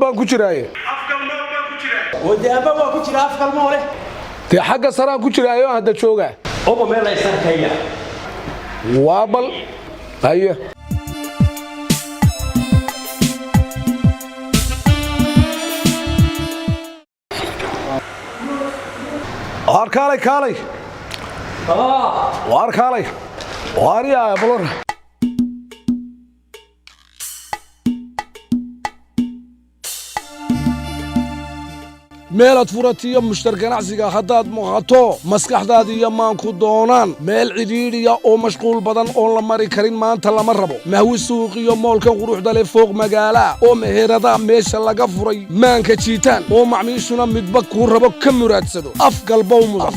baan ku jiraaye ودي أبا وكنت رافق المولى dee xagga saraan ku jiraayo hadda jooga أبو ميلا يسركيا waa bal haye arkaalay kaalay arkaalay waariya balor meelaad furatiyo mushtar ganacsiga haddaad muuqato maskaxdaada iyo maanku doonaan meel cidhiidhiya oo mashquul badan oon la mari karin maanta lama rabo mahwi suuq iyo moolka quruxda leh fooq magaala oo meherada meesha laga furay maanka jiitaan oo macmiishuna midba kuu rabo ka muraadsado afgalbow mudan